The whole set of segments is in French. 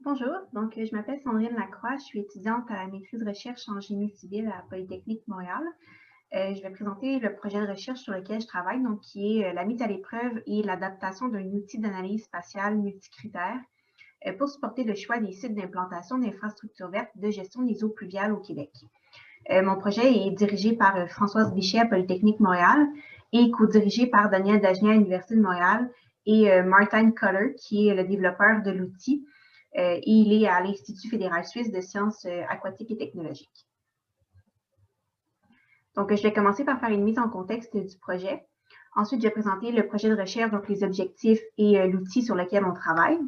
Bonjour, je m'appelle Sandrine Lacroix, je suis étudiante à la maîtrise recherche en génie civil à Polytechnique Montréal. Je vais présenter le projet de recherche sur lequel je travaille, donc qui est la mise à l'épreuve et l'adaptation d'un outil d'analyse spatiale multicritère pour supporter le choix des sites d'implantation d'infrastructures vertes de gestion des eaux pluviales au Québec. Mon projet est dirigé par Françoise Bichet à Polytechnique Montréal et co-dirigé par Daniel Dagenet à l'Université de Montréal et Martin Culler, qui est le développeur de l'outil. Et il est à l'Institut fédéral suisse de sciences aquatiques et technologiques. Donc, je vais commencer par faire une mise en contexte du projet. Ensuite, je vais présenter le projet de recherche, donc les objectifs et l'outil sur lequel on travaille.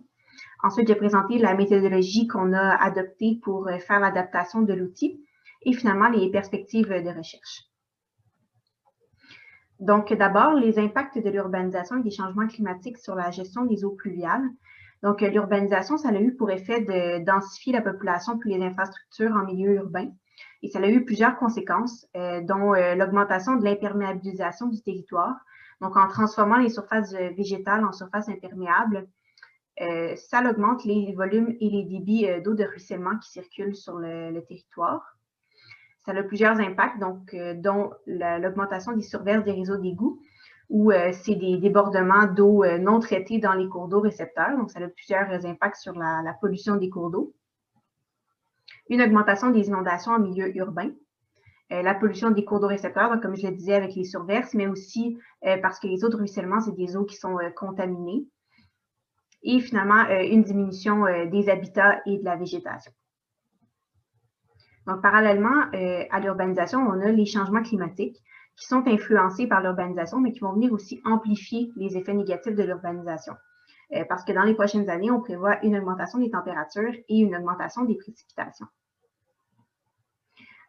Ensuite, je vais présenter la méthodologie qu'on a adoptée pour faire l'adaptation de l'outil et finalement les perspectives de recherche. Donc, d'abord, les impacts de l'urbanisation et des changements climatiques sur la gestion des eaux pluviales. Donc, l'urbanisation, ça a eu pour effet de densifier la population puis les infrastructures en milieu urbain. Et ça a eu plusieurs conséquences, dont l'augmentation de l'imperméabilisation du territoire. Donc, en transformant les surfaces végétales en surfaces imperméables, ça augmente les volumes et les débits d'eau de ruissellement qui circulent sur le territoire. Ça a plusieurs impacts, donc, dont l'augmentation des surverses des réseaux d'égouts, où c'est des débordements d'eau non traités dans les cours d'eau récepteurs. Donc, ça a plusieurs impacts sur la pollution des cours d'eau. Une augmentation des inondations en milieu urbain. La pollution des cours d'eau récepteurs, donc, comme je le disais, avec les surverses, mais aussi parce que les eaux de ruissellement, c'est des eaux qui sont contaminées. Et finalement, une diminution des habitats et de la végétation. Donc, parallèlement à l'urbanisation, on a les changements climatiques qui sont influencés par l'urbanisation, mais qui vont venir aussi amplifier les effets négatifs de l'urbanisation. Parce que dans les prochaines années, on prévoit une augmentation des températures et une augmentation des précipitations.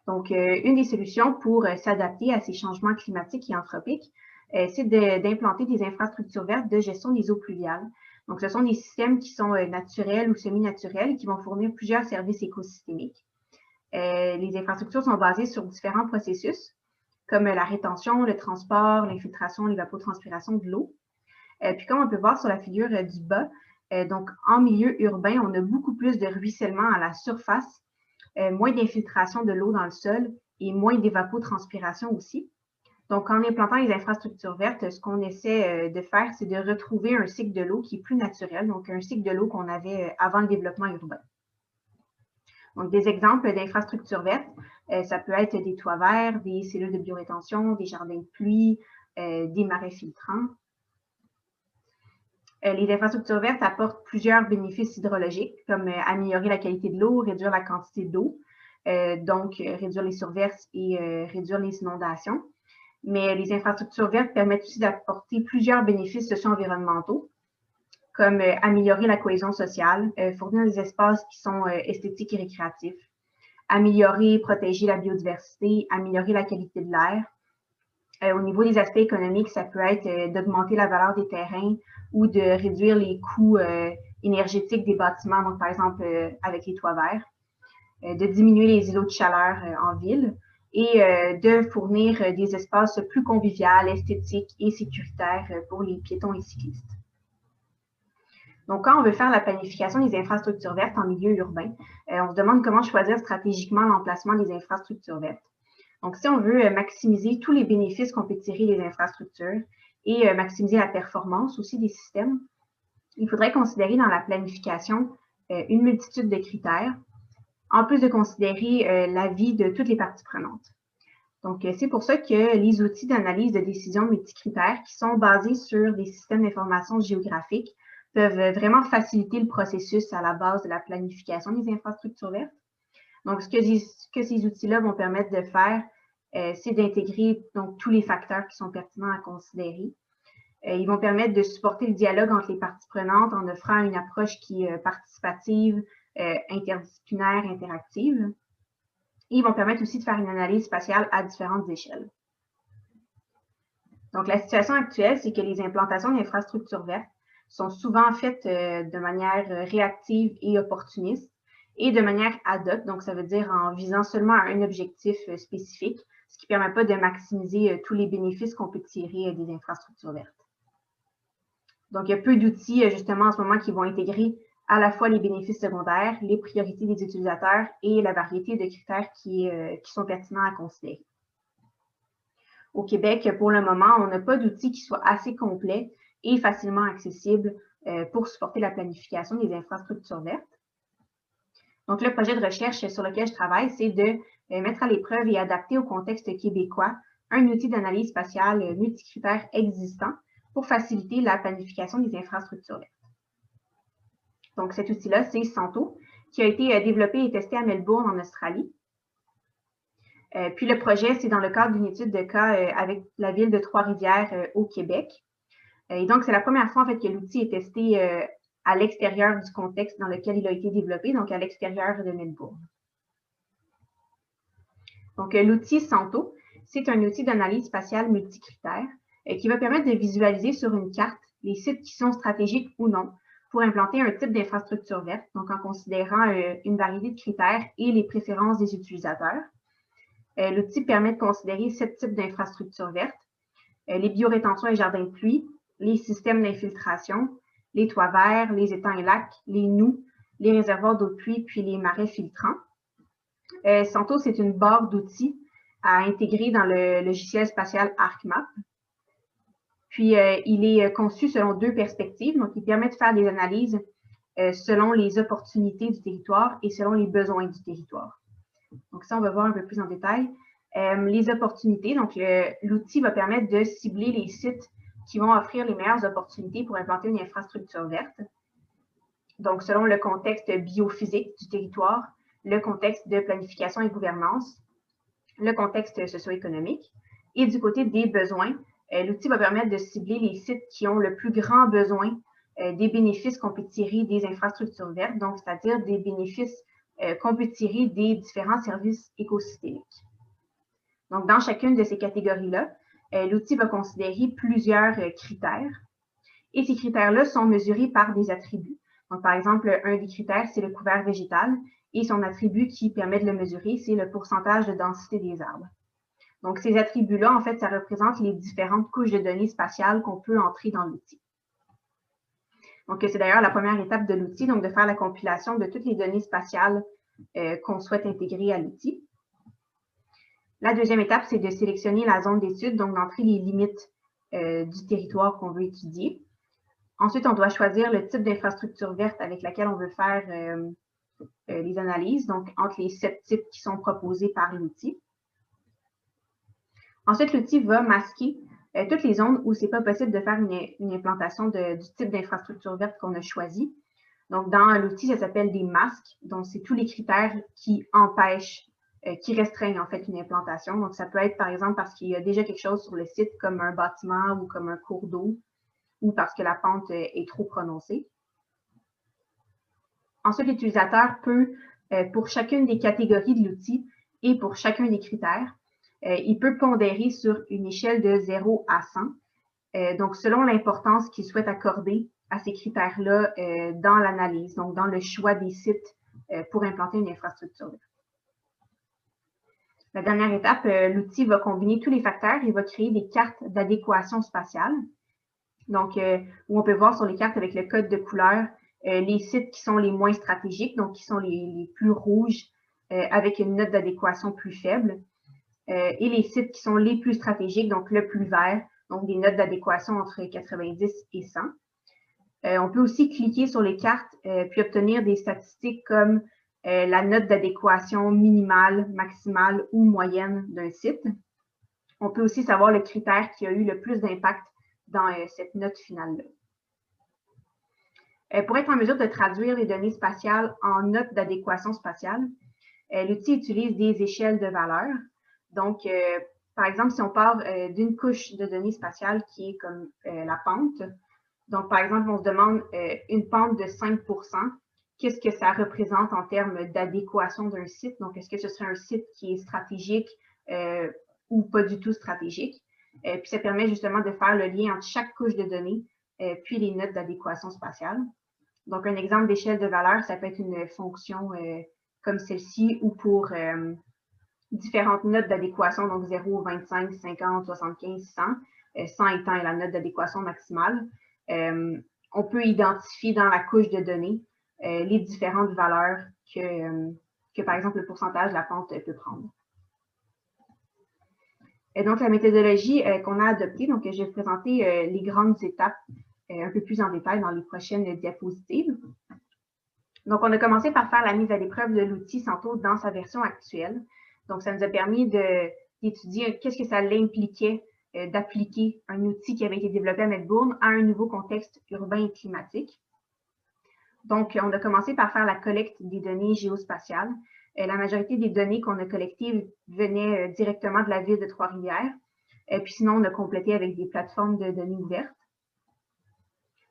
Donc, une des solutions pour s'adapter à ces changements climatiques et anthropiques, c'est d'implanter des infrastructures vertes de gestion des eaux pluviales. Donc, ce sont des systèmes qui sont naturels ou semi-naturels et qui vont fournir plusieurs services écosystémiques. Les infrastructures sont basées sur différents processus, comme la rétention, le transport, l'infiltration, l'évapotranspiration de l'eau. Puis comme on peut voir sur la figure du bas, donc en milieu urbain, on a beaucoup plus de ruissellement à la surface, moins d'infiltration de l'eau dans le sol et moins d'évapotranspiration aussi. Donc, en implantant les infrastructures vertes, ce qu'on essaie de faire, c'est de retrouver un cycle de l'eau qui est plus naturel, donc un cycle de l'eau qu'on avait avant le développement urbain. Donc, des exemples d'infrastructures vertes, ça peut être des toits verts, des cellules de biorétention, des jardins de pluie, des marais filtrants. Les infrastructures vertes apportent plusieurs bénéfices hydrologiques, comme améliorer la qualité de l'eau, réduire la quantité d'eau, donc réduire les surverses et réduire les inondations. Mais les infrastructures vertes permettent aussi d'apporter plusieurs bénéfices socio-environnementaux, comme améliorer la cohésion sociale, fournir des espaces qui sont esthétiques et récréatifs, améliorer et protéger la biodiversité, améliorer la qualité de l'air. Au niveau des aspects économiques, ça peut être d'augmenter la valeur des terrains ou de réduire les coûts énergétiques des bâtiments, donc par exemple avec les toits verts, de diminuer les îlots de chaleur en ville et de fournir des espaces plus conviviaux, esthétiques et sécuritaires pour les piétons et cyclistes. Donc, quand on veut faire la planification des infrastructures vertes en milieu urbain, on se demande comment choisir stratégiquement l'emplacement des infrastructures vertes. Donc, si on veut maximiser tous les bénéfices qu'on peut tirer des infrastructures et maximiser la performance aussi des systèmes, il faudrait considérer dans la planification une multitude de critères, en plus de considérer l'avis de toutes les parties prenantes. Donc, c'est pour ça que les outils d'analyse de décision multicritères qui sont basés sur des systèmes d'information géographiques peuvent vraiment faciliter le processus à la base de la planification des infrastructures vertes. Donc, ce que ces outils-là vont permettre de faire, c'est d'intégrer tous les facteurs qui sont pertinents à considérer. Ils vont permettre de supporter le dialogue entre les parties prenantes en offrant une approche qui est participative, interdisciplinaire, interactive. Et ils vont permettre aussi de faire une analyse spatiale à différentes échelles. Donc, la situation actuelle, c'est que les implantations d'infrastructures vertes sont souvent faites de manière réactive et opportuniste et de manière ad hoc, donc ça veut dire en visant seulement à un objectif spécifique, ce qui ne permet pas de maximiser tous les bénéfices qu'on peut tirer des infrastructures vertes. Donc, il y a peu d'outils justement en ce moment qui vont intégrer à la fois les bénéfices secondaires, les priorités des utilisateurs et la variété de critères qui sont pertinents à considérer. Au Québec, pour le moment, on n'a pas d'outils qui soient assez complets et facilement accessibles pour supporter la planification des infrastructures vertes. Donc, le projet de recherche sur lequel je travaille, c'est de mettre à l'épreuve et adapter au contexte québécois un outil d'analyse spatiale multicritère existant pour faciliter la planification des infrastructures vertes. Donc, cet outil-là, c'est Santo, qui a été développé et testé à Melbourne, en Australie. Puis le projet, c'est dans le cadre d'une étude de cas avec la ville de Trois-Rivières au Québec. Et donc, c'est la première fois en fait que l'outil est testé à l'extérieur du contexte dans lequel il a été développé, donc à l'extérieur de Melbourne. Donc, l'outil Santo, c'est un outil d'analyse spatiale multicritère qui va permettre de visualiser sur une carte les sites qui sont stratégiques ou non pour implanter un type d'infrastructure verte, donc en considérant une variété de critères et les préférences des utilisateurs. L'outil permet de considérer 7 types d'infrastructures vertes, les biorétentions et jardins de pluie, les systèmes d'infiltration, les toits verts, les étangs et lacs, les noues, les réservoirs d'eau de pluie, puis les marais filtrants. Santo, c'est une barre d'outils à intégrer dans le logiciel spatial ArcMap. Puis, il est conçu selon 2 perspectives. Donc, il permet de faire des analyses selon les opportunités du territoire et selon les besoins du territoire. Donc, ça, on va voir un peu plus en détail. Les opportunités, donc l'outil va permettre de cibler les sites qui vont offrir les meilleures opportunités pour implanter une infrastructure verte. Donc, selon le contexte biophysique du territoire, le contexte de planification et gouvernance, le contexte socio-économique. Et du côté des besoins, l'outil va permettre de cibler les sites qui ont le plus grand besoin des bénéfices qu'on peut tirer des infrastructures vertes, donc c'est-à-dire des bénéfices qu'on peut tirer des différents services écosystémiques. Donc, dans chacune de ces catégories-là, l'outil va considérer plusieurs critères. Et ces critères-là sont mesurés par des attributs. Donc, par exemple, un des critères, c'est le couvert végétal. Et son attribut qui permet de le mesurer, c'est le pourcentage de densité des arbres. Donc, ces attributs-là, en fait, ça représente les différentes couches de données spatiales qu'on peut entrer dans l'outil. Donc, c'est d'ailleurs la première étape de l'outil, donc de faire la compilation de toutes les données spatiales qu'on souhaite intégrer à l'outil. La deuxième étape, c'est de sélectionner la zone d'étude, donc d'entrer les limites du territoire qu'on veut étudier. Ensuite, on doit choisir le type d'infrastructure verte avec laquelle on veut faire les analyses, donc entre les 7 types qui sont proposés par l'outil. Ensuite, l'outil va masquer toutes les zones où ce n'est pas possible de faire une implantation du type d'infrastructure verte qu'on a choisi. Donc, dans l'outil, ça s'appelle des masques. Donc, c'est tous les critères qui empêchent, qui restreignent en fait une implantation. Donc, ça peut être par exemple parce qu'il y a déjà quelque chose sur le site comme un bâtiment ou comme un cours d'eau ou parce que la pente est trop prononcée. Ensuite, l'utilisateur peut, pour chacune des catégories de l'outil et pour chacun des critères, il peut pondérer sur une échelle de 0 à 100, donc selon l'importance qu'il souhaite accorder à ces critères-là dans l'analyse, donc dans le choix des sites pour implanter une infrastructure. La dernière étape, l'outil va combiner tous les facteurs et va créer des cartes d'adéquation spatiale. Donc, où on peut voir sur les cartes avec le code de couleur les sites qui sont les moins stratégiques, donc qui sont les plus rouges avec une note d'adéquation plus faible, et les sites qui sont les plus stratégiques, donc le plus vert, donc des notes d'adéquation entre 90 et 100. On peut aussi cliquer sur les cartes puis obtenir des statistiques comme la note d'adéquation minimale, maximale ou moyenne d'un site. On peut aussi savoir le critère qui a eu le plus d'impact dans cette note finale-là. Pour être en mesure de traduire les données spatiales en notes d'adéquation spatiale, l'outil utilise des échelles de valeurs. Donc, par exemple, si on part d'une couche de données spatiales qui est comme la pente, donc par exemple, on se demande une pente de 5%, qu'est-ce que ça représente en termes d'adéquation d'un site? Donc, est-ce que ce serait un site qui est stratégique ou pas du tout stratégique? Puis ça permet justement de faire le lien entre chaque couche de données puis les notes d'adéquation spatiale. Donc, un exemple d'échelle de valeur, ça peut être une fonction comme celle-ci ou pour différentes notes d'adéquation, donc 0, 25, 50, 75, 100, 100 étant la note d'adéquation maximale. On peut identifier dans la couche de données les différentes valeurs que, par exemple, le pourcentage de la pente peut prendre. Et donc, la méthodologie qu'on a adoptée, donc je vais vous présenter les grandes étapes un peu plus en détail dans les prochaines diapositives. Donc, on a commencé par faire la mise à l'épreuve de l'outil Santo dans sa version actuelle. Donc, ça nous a permis d'étudier qu'est-ce que ça l'impliquait d'appliquer un outil qui avait été développé à Melbourne à un nouveau contexte urbain et climatique. Donc, on a commencé par faire la collecte des données géospatiales. La majorité des données qu'on a collectées venaient directement de la ville de Trois-Rivières. Puis sinon, on a complété avec des plateformes de données ouvertes.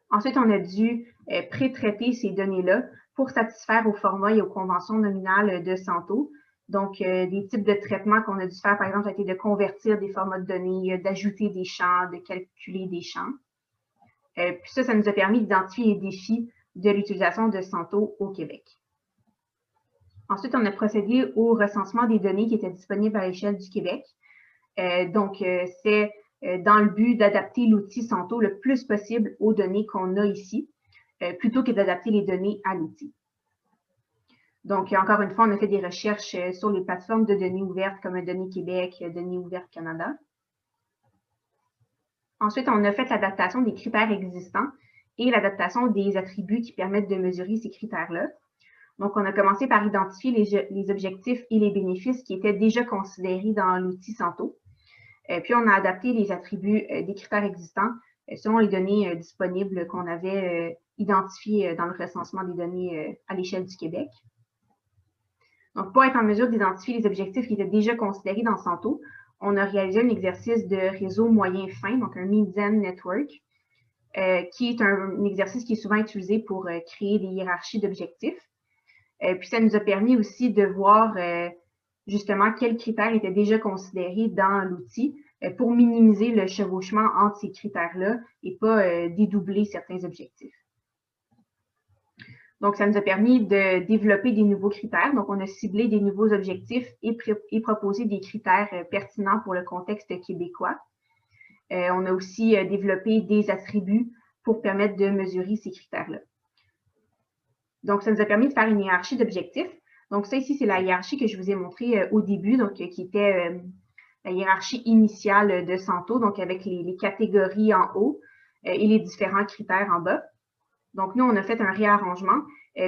Ensuite, on a dû pré-traiter ces données-là pour satisfaire aux formats et aux conventions nominales de Santo. Donc, des types de traitements qu'on a dû faire, par exemple, ça a été de convertir des formats de données, d'ajouter des champs, de calculer des champs. Puis ça nous a permis d'identifier les défis de l'utilisation de Santo au Québec. Ensuite, on a procédé au recensement des données qui étaient disponibles à l'échelle du Québec. Donc, c'est dans le but d'adapter l'outil Santo le plus possible aux données qu'on a ici, plutôt que d'adapter les données à l'outil. Donc, encore une fois, on a fait des recherches sur les plateformes de données ouvertes comme Données Québec, Données ouvertes Canada. Ensuite, on a fait l'adaptation des critères existants et l'adaptation des attributs qui permettent de mesurer ces critères-là. Donc, on a commencé par identifier les objectifs et les bénéfices qui étaient déjà considérés dans l'outil Santo. Puis, on a adapté les attributs des critères existants selon les données disponibles qu'on avait identifiées dans le recensement des données à l'échelle du Québec. Donc, pour être en mesure d'identifier les objectifs qui étaient déjà considérés dans Santo, on a réalisé un exercice de réseau moyen fin, donc un Mean Network, qui est un exercice qui est souvent utilisé pour créer des hiérarchies d'objectifs. Puis, ça nous a permis aussi de voir justement quels critères étaient déjà considérés dans l'outil pour minimiser le chevauchement entre ces critères-là et pas dédoubler certains objectifs. Donc, ça nous a permis de développer des nouveaux critères. Donc, on a ciblé des nouveaux objectifs et proposé des critères pertinents pour le contexte québécois. On a aussi développé des attributs pour permettre de mesurer ces critères-là. Donc, ça nous a permis de faire une hiérarchie d'objectifs. Donc, ça ici, c'est la hiérarchie que je vous ai montrée au début, donc qui était la hiérarchie initiale de Santo, donc avec les catégories en haut et les différents critères en bas. Donc, nous, on a fait un réarrangement,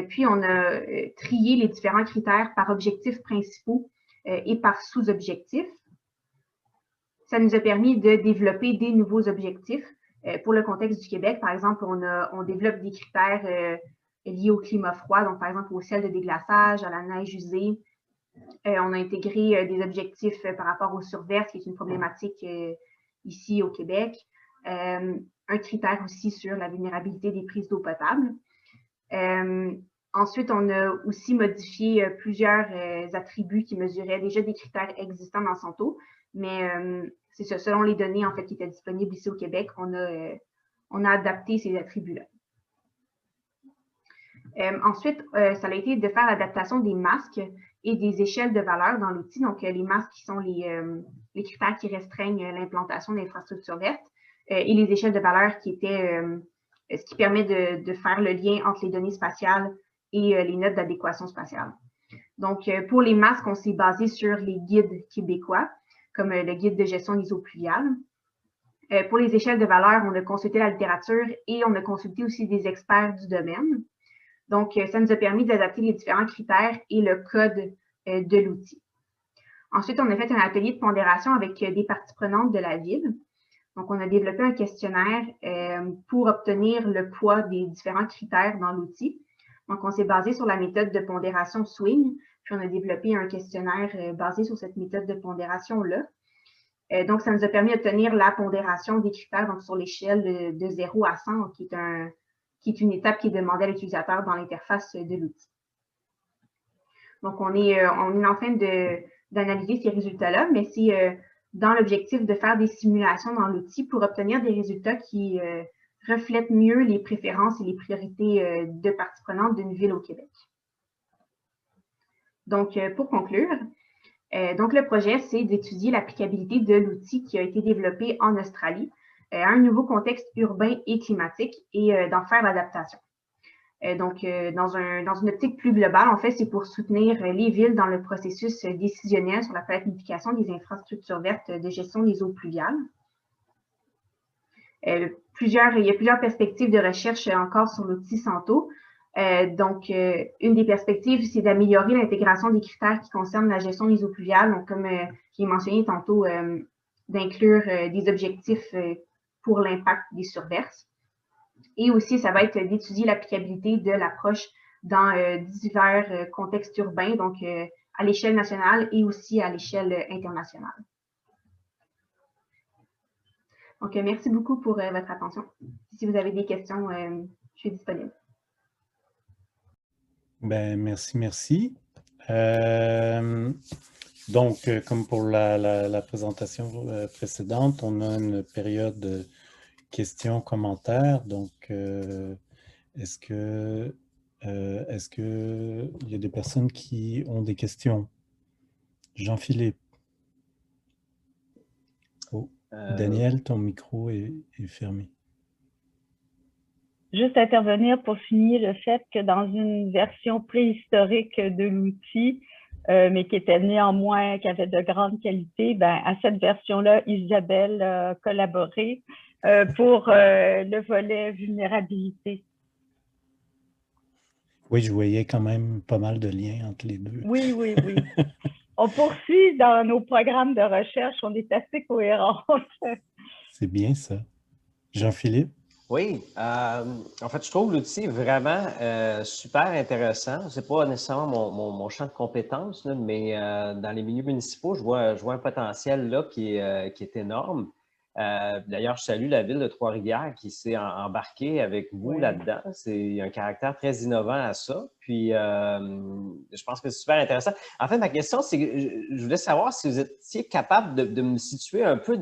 puis on a trié les différents critères par objectifs principaux et par sous-objectifs. Ça nous a permis de développer des nouveaux objectifs. Pour le contexte du Québec, par exemple, on développe des critères liés au climat froid, donc par exemple au sel de déglaçage, à la neige usée. On a intégré des objectifs par rapport aux surverses, qui est une problématique ici au Québec. Un critère aussi sur la vulnérabilité des prises d'eau potable. Ensuite, on a aussi modifié plusieurs attributs qui mesuraient déjà des critères existants dans Santo, mais c'est ça, selon les données en fait qui étaient disponibles ici au Québec, on a adapté ces attributs-là. Ensuite, ça a été de faire l'adaptation des masques et des échelles de valeur dans l'outil. Donc, les masques qui sont les critères qui restreignent l'implantation d'infrastructures vertes et les échelles de valeur qui étaient ce qui permet de faire le lien entre les données spatiales et les notes d'adéquation spatiale. Donc, pour les masques, on s'est basé sur les guides québécois, comme le guide de gestion des eaux pluviales. Pour les échelles de valeur, on a consulté la littérature et on a consulté aussi des experts du domaine. Donc, ça nous a permis d'adapter les différents critères et le code de l'outil. Ensuite, on a fait un atelier de pondération avec des parties prenantes de la ville. Donc, on a développé un questionnaire pour obtenir le poids des différents critères dans l'outil. Donc, on s'est basé sur la méthode de pondération Swing, puis on a développé un questionnaire basé sur cette méthode de pondération-là. Donc, ça nous a permis d'obtenir la pondération des critères donc, sur l'échelle de 0 à 100, donc, qui est une étape qui est demandée à l'utilisateur dans l'interface de l'outil. Donc, on est en train d'analyser ces résultats-là, mais c'est dans l'objectif de faire des simulations dans l'outil pour obtenir des résultats qui reflètent mieux les préférences et les priorités de parties prenantes d'une ville au Québec. Donc, pour conclure, donc le projet, c'est d'étudier l'applicabilité de l'outil qui a été développé en Australie à un nouveau contexte urbain et climatique et d'en faire l'adaptation. Donc, dans une optique plus globale, en fait, c'est pour soutenir les villes dans le processus décisionnel sur la planification des infrastructures vertes de gestion des eaux pluviales. Il y a plusieurs perspectives de recherche encore sur l'outil Santo. Donc, une des perspectives, c'est d'améliorer l'intégration des critères qui concernent la gestion des eaux pluviales. Donc, comme j'ai mentionné tantôt, d'inclure des objectifs pour l'impact des surverses. Et aussi, ça va être d'étudier l'applicabilité de l'approche dans divers contextes urbains, donc à l'échelle nationale et aussi à l'échelle internationale. Donc, merci beaucoup pour votre attention. Si vous avez des questions, je suis disponible. Ben, merci. Donc, comme pour la présentation précédente, on a une période de questions-commentaires. Donc, est-ce que il y a des personnes qui ont des questions? Jean-Philippe. Oh, Daniel, ton micro est fermé. Juste intervenir pour souligner le fait que dans une version préhistorique de l'outil, mais qui était néanmoins, qui avait de grandes qualités, ben, à cette version-là, Isabelle a collaboré pour le volet vulnérabilité. Oui, je voyais quand même pas mal de liens entre les deux. Oui. On poursuit dans nos programmes de recherche, on est assez cohérents. C'est bien ça. Jean-Philippe? Oui, en fait, je trouve l'outil vraiment super intéressant. C'est pas nécessairement mon champ de compétences, là, mais dans les milieux municipaux, je vois un potentiel là qui est énorme. D'ailleurs, je salue la ville de Trois-Rivières qui s'est embarquée avec vous là-dedans. C'est un caractère très innovant à ça. Puis, je pense que c'est super intéressant. En fait, ma question, c'est que je voulais savoir si vous étiez capable de me situer un peu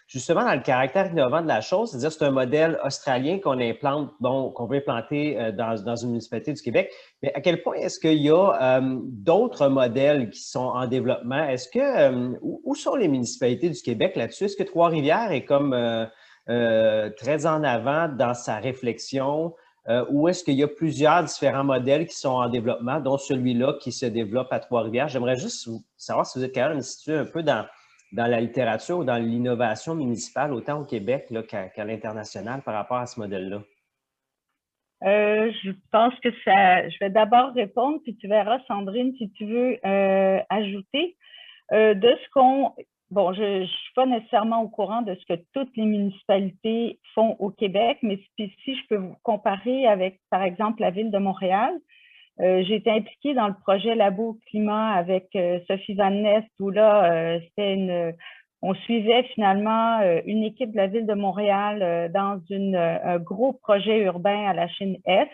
justement dans le caractère innovant de la chose, c'est-à-dire c'est un modèle australien qu'on implante, qu'on veut implanter dans une municipalité du Québec. Mais à quel point est-ce qu'il y a d'autres modèles qui sont en développement? Est-ce que où sont les municipalités du Québec là-dessus? Est-ce que Trois-Rivières est comme très en avant dans sa réflexion? Ou est-ce qu'il y a plusieurs différents modèles qui sont en développement, dont celui-là qui se développe à Trois-Rivières? J'aimerais juste savoir si vous êtes capable de me situer un peu dans la littérature ou dans l'innovation municipale, autant au Québec qu'à l'international par rapport à ce modèle-là? Je pense que je vais d'abord répondre, puis tu verras, Sandrine, si tu veux ajouter. De ce qu'on... Bon, je ne suis pas nécessairement au courant de ce que toutes les municipalités font au Québec, mais si je peux vous comparer avec, par exemple, la ville de Montréal, j'ai été impliquée dans le projet Labo Climat avec Sophie Van Nest, où là, on suivait finalement une équipe de la ville de Montréal dans un gros projet urbain à la Chine-Est,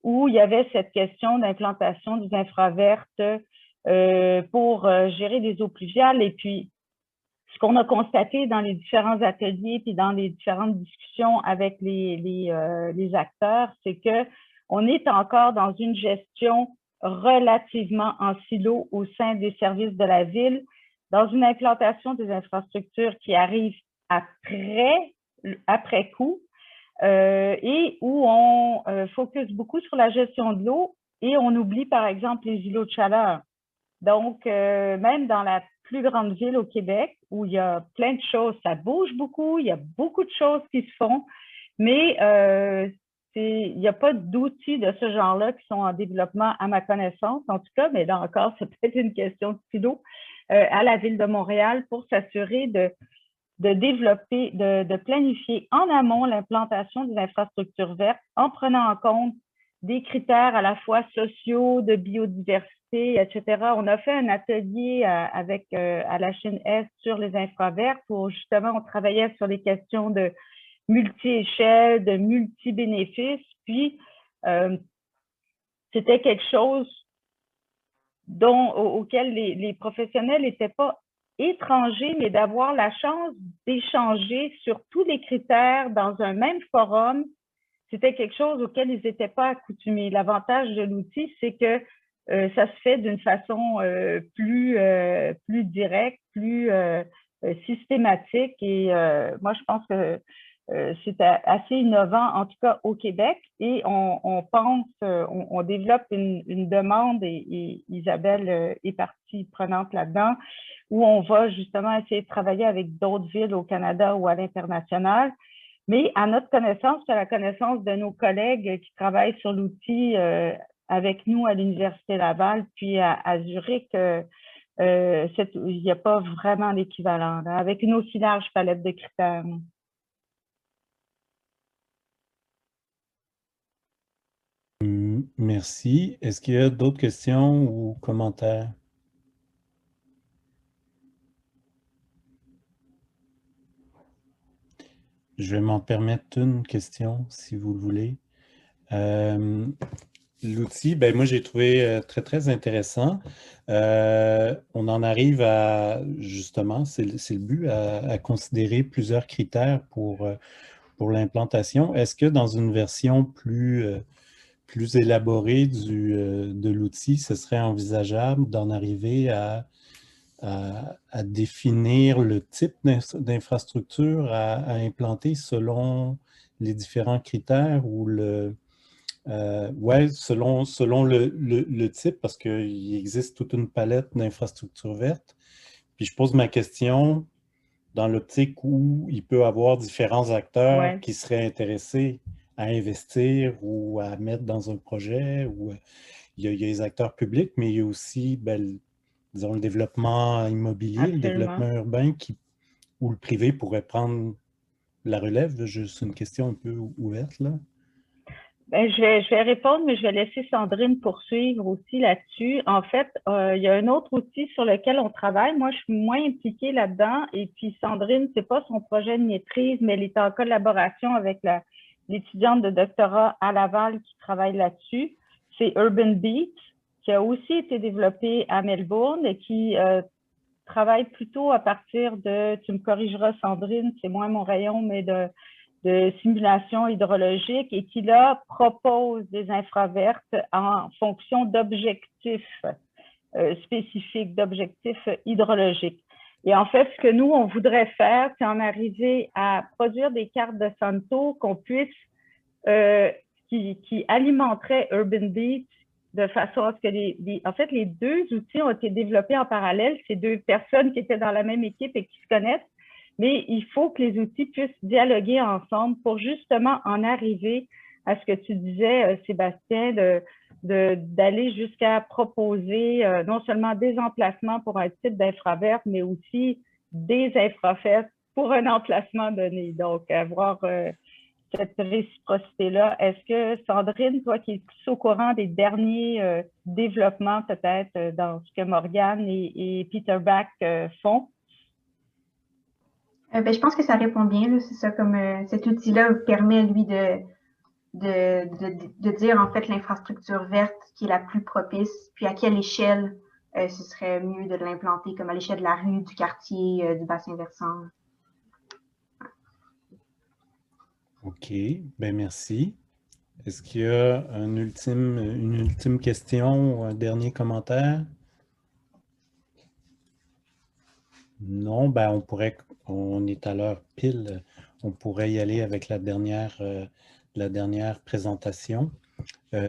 où il y avait cette question d'implantation des infravertes pour gérer des eaux pluviales. Et puis, ce qu'on a constaté dans les différents ateliers puis dans les différentes discussions avec les acteurs, c'est que on est encore dans une gestion relativement en silo au sein des services de la ville, dans une implantation des infrastructures qui arrive après coup, et où on focus beaucoup sur la gestion de l'eau et on oublie par exemple les îlots de chaleur. Donc, même dans la plus grande ville au Québec, où il y a plein de choses, ça bouge beaucoup, il y a beaucoup de choses qui se font, mais il n'y a pas d'outils de ce genre-là qui sont en développement à ma connaissance, en tout cas, mais là encore, c'est peut-être une question de stylo à la Ville de Montréal pour s'assurer de développer, de planifier en amont l'implantation des infrastructures vertes en prenant en compte des critères à la fois sociaux, de biodiversité, etc. On a fait un atelier à la Chine-Est sur les infraverts où justement on travaillait sur les questions de multi-échelle, de multi-bénéfices. Puis, c'était quelque chose auquel les professionnels n'étaient pas étrangers, mais d'avoir la chance d'échanger sur tous les critères dans un même forum, c'était quelque chose auquel ils n'étaient pas accoutumés. L'avantage de l'outil, c'est que ça se fait d'une façon plus directe, plus systématique. Et moi, je pense que c'est assez innovant, en tout cas au Québec, et on pense, on développe une demande, et Isabelle est partie prenante là-dedans, où on va justement essayer de travailler avec d'autres villes au Canada ou à l'international. Mais à notre connaissance, à la connaissance de nos collègues qui travaillent sur l'outil avec nous à l'Université Laval, puis à Zurich, il n'y a pas vraiment d'équivalent, avec une aussi large palette de critères. Merci. Est-ce qu'il y a d'autres questions ou commentaires? Je vais m'en permettre une question, si vous le voulez. L'outil, ben moi, j'ai trouvé très, très intéressant. On en arrive à, justement, c'est le but, à considérer plusieurs critères pour l'implantation. Est-ce que dans une version plus élaborée de l'outil, ce serait envisageable d'en arriver à définir le type d'infrastructure à implanter selon les différents critères ou selon le type, parce qu'il existe toute une palette d'infrastructures vertes. Puis je pose ma question dans l'optique où il peut y avoir différents acteurs qui seraient intéressés à investir ou à mettre dans un projet. Ou, il y a les acteurs publics, mais il y a aussi, disons, le développement immobilier, Absolument. le développement urbain où le privé pourrait prendre la relève. C'est une question un peu ouverte, là. Ben, je vais répondre, mais je vais laisser Sandrine poursuivre aussi là-dessus. En fait, il y a un autre outil sur lequel on travaille. Moi, je suis moins impliquée là-dedans. Et puis, Sandrine, c'est pas son projet de maîtrise, mais elle est en collaboration avec l'étudiante de doctorat à Laval qui travaille là-dessus. C'est Urban Beat, qui a aussi été développé à Melbourne et qui travaille plutôt à partir de, tu me corrigeras, Sandrine, c'est moins mon rayon, mais de simulation hydrologique, et qui là propose des infravertes en fonction d'objectifs spécifiques, d'objectifs hydrologiques. Et en fait, ce que nous, on voudrait faire, c'est en arriver à produire des cartes de Santo qu'on puisse, qui alimenteraient Urban Beat de façon à ce que en fait, les deux outils ont été développés en parallèle. C'est deux personnes qui étaient dans la même équipe et qui se connaissent. Mais il faut que les outils puissent dialoguer ensemble pour justement en arriver à ce que tu disais, Sébastien, d'aller jusqu'à proposer non seulement des emplacements pour un type d'infravert, mais aussi des infraverts pour un emplacement donné. Donc, avoir cette réciprocité-là. Est-ce que, Sandrine, toi qui es plus au courant des derniers développements peut-être dans ce que Morgane et Peter Bach font? Je pense que ça répond bien. C'est ça, comme cet outil-là permet, lui, de dire, en fait, l'infrastructure verte qui est la plus propice, puis à quelle échelle ce serait mieux de l'implanter, comme à l'échelle de la rue, du quartier, du bassin versant. OK, ben merci. Est-ce qu'il y a une ultime question ou un dernier commentaire? Non, ben on est à l'heure pile, on pourrait y aller avec la dernière présentation.